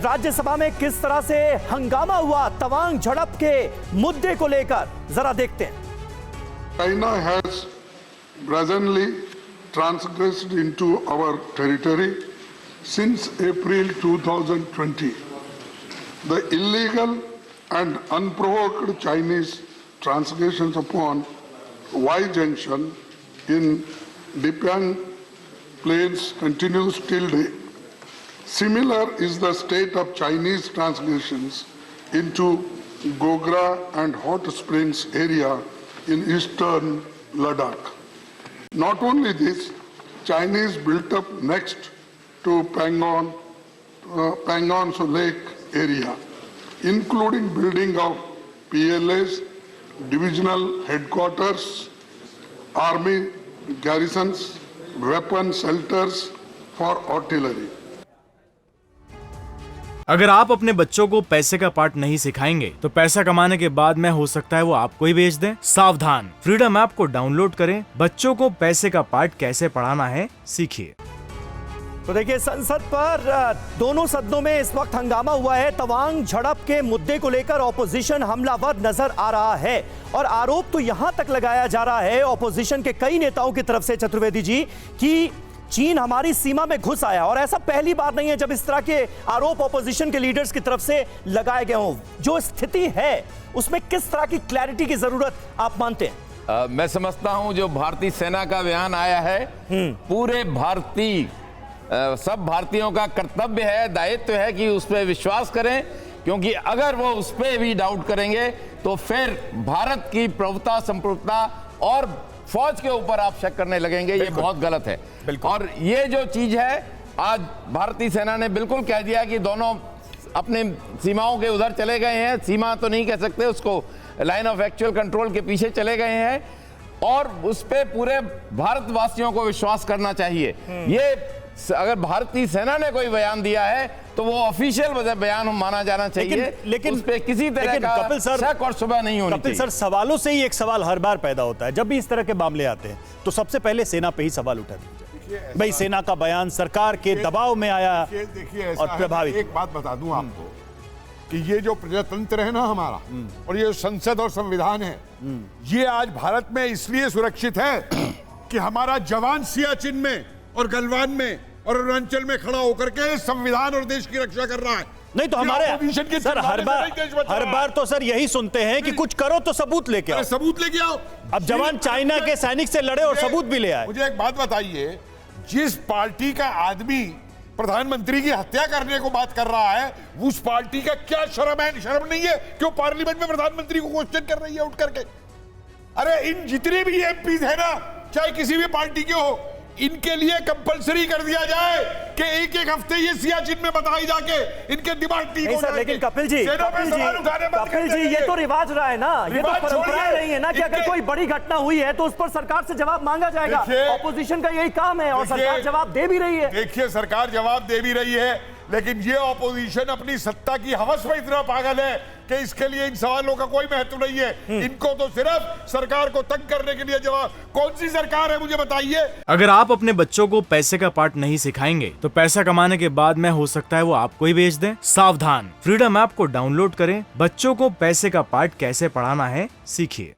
राज्यसभा में किस तरह से हंगामा हुआ तवांग झड़प के मुद्दे को लेकर, जरा देखते हैं। China has brazenly transgressed into our territory since April 2020. The illegal and unprovoked Chinese transgressions upon Y Junction in Dipiang Plains continues till date. Similar is the state of Chinese transgressions into Gogra and Hot Springs area in eastern Ladakh. Not only this, Chinese built up next to Pangong Lake area, including building of PLAs, divisional headquarters, army garrisons, weapon shelters for artillery. अगर आप अपने बच्चों को पैसे का पाठ नहीं सिखाएंगे तो पैसा कमाने के बाद में हो सकता है वो आपको ही बेच दें। सावधान, फ्रीडम ऐप को डाउनलोड करें, बच्चों को पैसे का पाठ कैसे पढ़ाना है सीखिए। तो देखिए, संसद पर दोनों सदनों में इस वक्त हंगामा हुआ है। तवांग झड़प के मुद्दे को लेकर ऑपोजिशन हमलावर नजर आ रहा है और आरोप तो यहां तक लगाया जा रहा है ऑपोजिशन के कई नेताओं की तरफ से, चतुर्वेदी जी, कि चीन हमारी सीमा में घुस आया। और ऐसा पहली बार नहीं है जब इस तरह के आरोप ऑपोजिशन के लीडर्स की तरफ से लगाए गए हों। जो स्थिति है उसमें किस तरह की क्लैरिटी की जरूरत आप मानते हैं? मैं समझता हूं जो भारतीय सेना का बयान आया है, पूरे भारतीय सब भारतीयों का कर्तव्य है, दायित्व है कि उस पर विश्वास करें, क्योंकि अगर वो उस पर भी डाउट करेंगे तो फिर भारत की प्रभुता, संप्रभुता और फौज के ऊपर आप शक करने लगेंगे। ये बहुत गलत है। और ये जो चीज है, आज भारतीय सेना ने बिल्कुल कह दिया कि दोनों अपने सीमाओं के उधर चले गए हैं। सीमा तो नहीं कह सकते उसको, लाइन ऑफ एक्चुअल कंट्रोल के पीछे चले गए हैं और उस पे पूरे भारतवासियों को विश्वास करना चाहिए। ये अगर भारतीय सेना ने कोई बयान दिया है तो वो ऑफिशियल बयान माना जाना चाहिए, लेकिन उस पे किसी तरह का कपिल सर, शक और शुबह नहीं होनी चाहिए। कपिल सर, सवालों से ही एक सवाल हर बार पैदा होता है। जब भी इस तरह के मामले आते हैं तो सबसे पहले सेना पे ही सवाल उठा दीजिए। भाई, सेना का बयान सरकार के दबाव में आया और प्रभावित। एक बात बता दूं आपको कि ये जो प्रजातंत्र है ना हमारा, और ये संसद और संविधान है, ये आज भारत में इसलिए सुरक्षित है कि हमारा जवान सियाचिन में और गलवान में और अरुणाचल में खड़ा होकर के संविधान और देश की रक्षा कर रहा है। नहीं तो हमारे सर हर बार तो सर यही सुनते हैं कि कुछ करो तो सबूत लेके आओ। सबूत लेके आओ। अब जवान चाइना के सैनिक से लड़े और सबूत भी ले आए। मुझे एक बात बताइए, जिस पार्टी का आदमी प्रधानमंत्री की हत्या करने को बात कर रहा है, उस पार्टी का क्या शर्म है? शर्म नहीं है क्यों पार्लियामेंट में प्रधानमंत्री को क्वेश्चन कर रही है उठ करके? अरे इन जितने भी एमपीज है ना, चाहे किसी भी पार्टी के हो, इनके लिए कंपलसरी कर दिया जाए कि एक एक हफ्ते ये सियाचिन में बताई जाके इनके दिमाग ठीक हो जाए। लेकिन कपिल जी, ये तो रिवाज रहा है ना, ये तो परंपरा रही है ना कि अगर कोई बड़ी घटना हुई है तो उस पर सरकार से जवाब मांगा जाएगा। ऑपोजिशन का यही काम है और सरकार जवाब दे भी रही है। देखिए, सरकार जवाब दे भी रही है, लेकिन ये ऑपोजिशन अपनी सत्ता की हवस में इतना पागल है कि इसके लिए इन सवालों का कोई महत्व नहीं है। इनको तो सिर्फ सरकार को तंग करने के लिए जवाब। कौन सी सरकार है मुझे बताइए? अगर आप अपने बच्चों को पैसे का पाठ नहीं सिखाएंगे तो पैसा कमाने के बाद में हो सकता है वो आपको ही बेच दें। सावधान, फ्रीडम ऐप को डाउनलोड करें, बच्चों को पैसे का पाठ कैसे पढ़ाना है सीखिए।